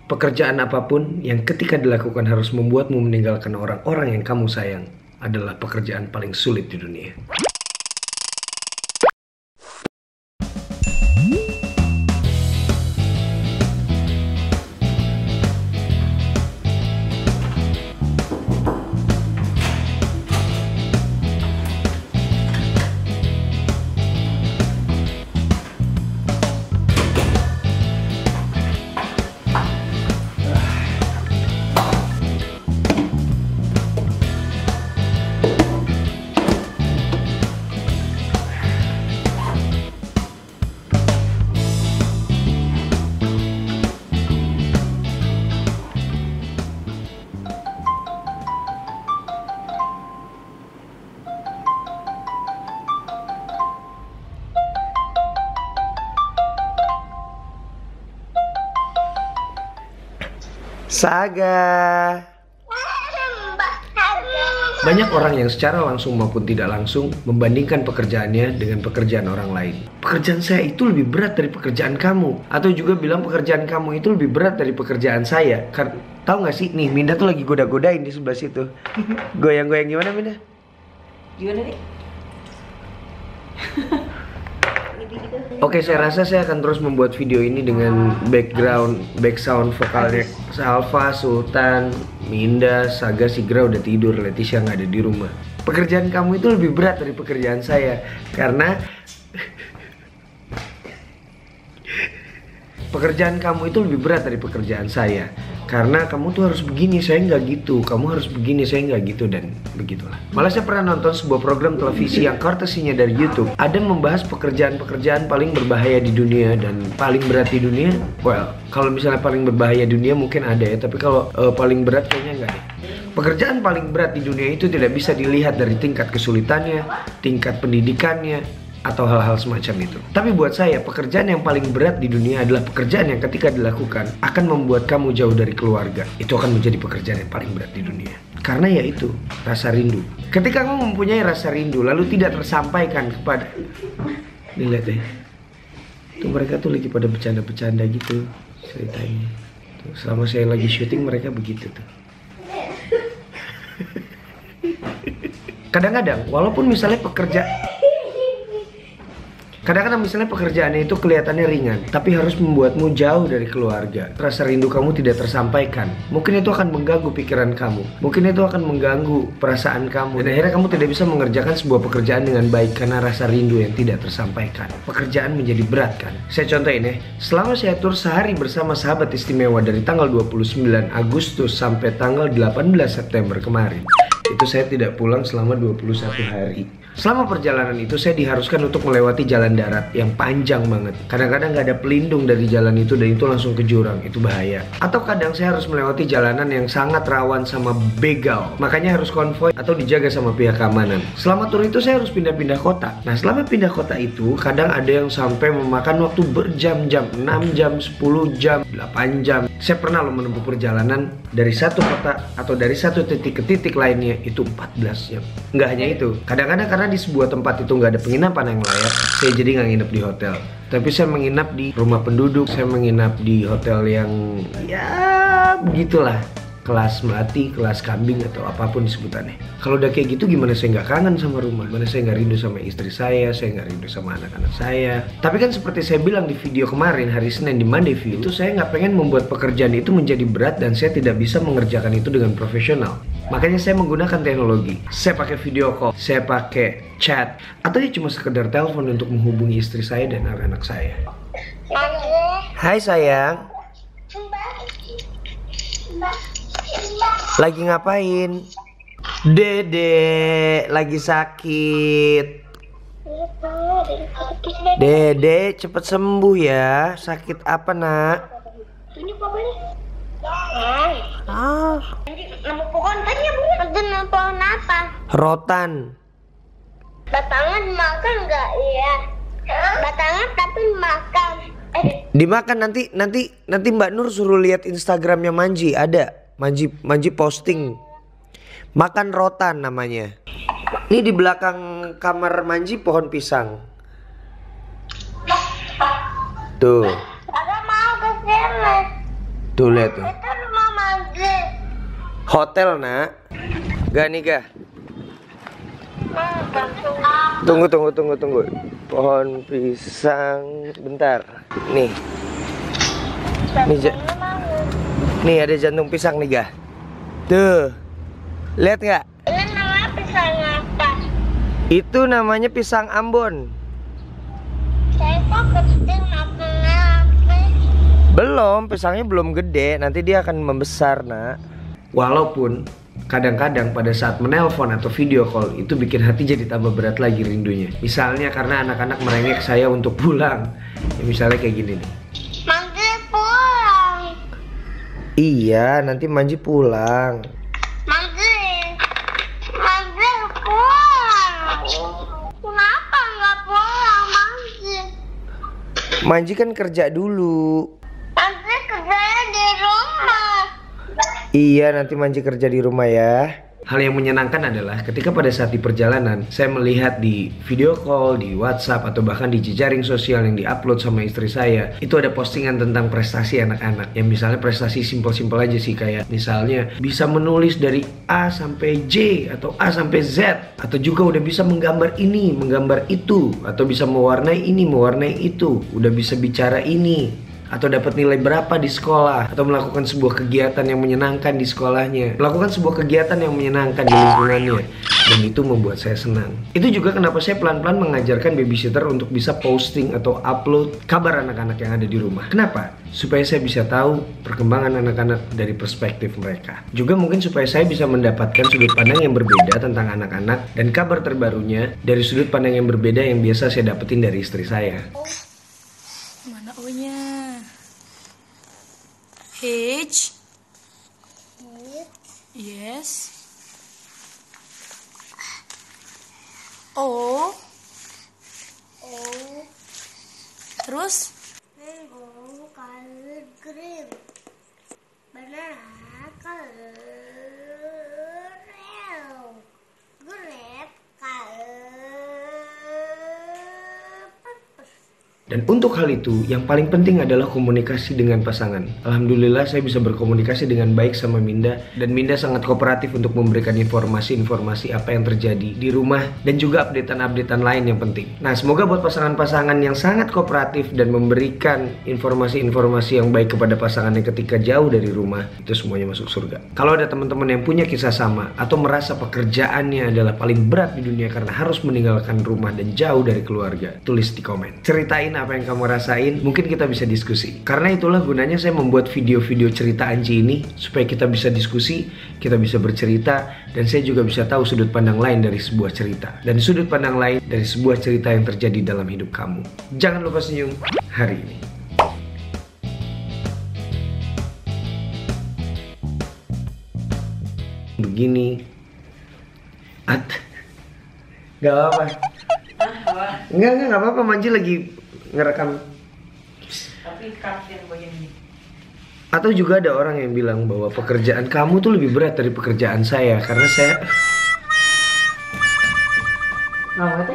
Pekerjaan apapun yang ketika dilakukan harus membuatmu meninggalkan orang-orang yang kamu sayang adalah pekerjaan paling sulit di dunia. Saga. Banyak orang yang secara langsung maupun tidak langsung membandingkan pekerjaannya dengan pekerjaan orang lain. Pekerjaan saya itu lebih berat dari pekerjaan kamu. Atau juga bilang pekerjaan kamu itu lebih berat dari pekerjaan saya. Tahu nggak sih, nih Minda tuh lagi goda-godain di sebelah situ. Goyang-goyang gimana Minda? Gimana nih? Oke, saya rasa saya akan terus membuat video ini dengan back sound vokalnya Salva, Sultan, Minda, Saga, Sigra udah tidur, Leticia nggak ada di rumah. Pekerjaan kamu itu lebih berat dari pekerjaan saya karena pekerjaan kamu itu lebih berat dari pekerjaan saya karena kamu tuh harus begini, saya nggak gitu. Kamu harus begini, saya nggak gitu, dan begitulah. Malah saya pernah nonton sebuah program televisi yang courtesy-nya dari YouTube. Ada membahas pekerjaan-pekerjaan paling berbahaya di dunia dan paling berat di dunia. Well, kalau misalnya paling berbahaya di dunia mungkin ada ya, tapi kalau paling berat kayaknya nggak deh. Pekerjaan paling berat di dunia itu tidak bisa dilihat dari tingkat kesulitannya, tingkat pendidikannya, atau hal-hal semacam itu. Tapi buat saya, pekerjaan yang paling berat di dunia adalah pekerjaan yang ketika dilakukan akan membuat kamu jauh dari keluarga. Itu akan menjadi pekerjaan yang paling berat di dunia. Karena yaitu rasa rindu. Ketika kamu mempunyai rasa rindu lalu tidak tersampaikan kepada... Nih lihat deh. Tuh mereka tuh lagi pada bercanda-bercanda gitu ceritanya. Tuh, selama saya lagi syuting mereka begitu tuh. Kadang-kadang walaupun misalnya kadang-kadang misalnya pekerjaannya itu kelihatannya ringan, tapi harus membuatmu jauh dari keluarga. Rasa rindu kamu tidak tersampaikan. Mungkin itu akan mengganggu pikiran kamu. Mungkin itu akan mengganggu perasaan kamu. Dan akhirnya kamu tidak bisa mengerjakan sebuah pekerjaan dengan baik karena rasa rindu yang tidak tersampaikan. Pekerjaan menjadi berat kan? Saya contohin ya. Selama saya tur sehari bersama sahabat istimewa dari tanggal 29 Agustus sampai tanggal 18 September kemarin, itu saya tidak pulang selama 21 hari. Selama perjalanan itu saya diharuskan untuk melewati jalan darat yang panjang banget. Kadang-kadang nggak ada pelindung dari jalan itu dan itu langsung ke jurang, itu bahaya. Atau kadang saya harus melewati jalanan yang sangat rawan sama begal, makanya harus konvoy atau dijaga sama pihak keamanan. Selama tur itu saya harus pindah-pindah kota. Nah selama pindah kota itu kadang ada yang sampai memakan waktu berjam-jam, 6 jam, 10 jam, 8 jam. Saya pernah loh menempuh perjalanan dari satu kota atau dari satu titik ke titik lainnya itu 14 jam. Nggak hanya itu, kadang-kadang karena di sebuah tempat itu nggak ada penginapan yang layak, saya jadi nggak nginep di hotel. Tapi saya menginap di rumah penduduk, saya menginap di hotel yang ya begitulah, kelas melati, kelas kambing, atau apapun sebutannya. Kalau udah kayak gitu gimana saya nggak kangen sama rumah? Gimana saya nggak rindu sama istri saya nggak rindu sama anak-anak saya? Tapi kan seperti saya bilang di video kemarin hari Senin di Monday View, itu saya nggak pengen membuat pekerjaan itu menjadi berat dan saya tidak bisa mengerjakan itu dengan profesional. Makanya saya menggunakan teknologi. Saya pakai video call, saya pakai chat, atau ya cuma sekedar telepon untuk menghubungi istri saya dan anak-anak saya. Hai sayang. Lagi ngapain? Dede lagi sakit. Dede cepet sembuh ya. Sakit apa nak? Tunjuk bapaknya. Nama pohon tanya bu. Ada nama pohon apa? Rotan. Batangan makan nggak? Iya. Batangan tapi makan. Dimakan nanti Mbak Nur suruh lihat Instagramnya Manji, ada. Manji posting. Makan rotan namanya. Ini di belakang kamar Manji pohon pisang. Tuh. Ada mau ke sini. Tuh lihat tuh. Itu rumah Manji. Hotel nak. Gak nih gak. Tunggu. Pohon pisang. Bentar. Nih. Nih ada jantung pisang nih gak. Tuh. Lihat gak? Ini namanya pisang apa? Itu namanya pisang Ambon. Saya kok penting makannya apa? Belum, pisangnya belum gede. Nanti dia akan membesar nak. Walaupun kadang-kadang pada saat menelpon atau video call itu bikin hati jadi tambah berat lagi rindunya. Misalnya karena anak-anak merengek saya untuk pulang. Ya, misalnya kayak gini nih. Manji pulang. Iya, nanti Manji pulang. Manji pulang. Kenapa nggak pulang Manji? Manji kan kerja dulu. Manji kerjanya di rumah. Iya, nanti Manji kerja di rumah ya. Hal yang menyenangkan adalah ketika pada saat di perjalanan saya melihat di video call, di WhatsApp atau bahkan di jejaring sosial yang diupload sama istri saya, itu ada postingan tentang prestasi anak-anak. Yang misalnya prestasi simpel-simpel aja sih, kayak misalnya bisa menulis dari A sampai J atau A sampai Z, atau juga udah bisa menggambar ini, menggambar itu, atau bisa mewarnai ini, mewarnai itu, udah bisa bicara ini, atau dapat nilai berapa di sekolah, atau melakukan sebuah kegiatan yang menyenangkan di sekolahnya, melakukan sebuah kegiatan yang menyenangkan di lingkungannya, dan itu membuat saya senang. Itu juga kenapa saya pelan-pelan mengajarkan babysitter untuk bisa posting atau upload kabar anak-anak yang ada di rumah. Kenapa? Supaya saya bisa tahu perkembangan anak-anak dari perspektif mereka. Juga mungkin supaya saya bisa mendapatkan sudut pandang yang berbeda tentang anak-anak dan kabar terbarunya dari sudut pandang yang berbeda yang biasa saya dapetin dari istri saya. Mana O-nya? H. Yes. O. Terus? Mango color green. Banana color yellow. Grape color purple. Dan untuk hal itu, yang paling penting adalah komunikasi dengan pasangan. Alhamdulillah saya bisa berkomunikasi dengan baik sama Minda. Dan Minda sangat kooperatif untuk memberikan informasi-informasi apa yang terjadi di rumah. Dan juga updatean-updatean lain yang penting. Nah, semoga buat pasangan-pasangan yang sangat kooperatif dan memberikan informasi-informasi yang baik kepada pasangannya ketika jauh dari rumah, itu semuanya masuk surga. Kalau ada teman-teman yang punya kisah sama, atau merasa pekerjaannya adalah paling berat di dunia karena harus meninggalkan rumah dan jauh dari keluarga, tulis di komen. Ceritain apa yang kamu rasain, mungkin kita bisa diskusi. Karena itulah gunanya saya membuat video-video cerita Anji ini, supaya kita bisa diskusi, kita bisa bercerita, dan saya juga bisa tahu sudut pandang lain dari sebuah cerita, dan sudut pandang lain dari sebuah cerita yang terjadi dalam hidup kamu. Jangan lupa senyum hari ini. Begini. Gak apa-apa. Enggak apa-apa, Manji lagi ngerekam. Tapi cut yang bagian ini. Atau juga ada orang yang bilang bahwa pekerjaan kamu tuh lebih berat dari pekerjaan saya, karena saya Nah,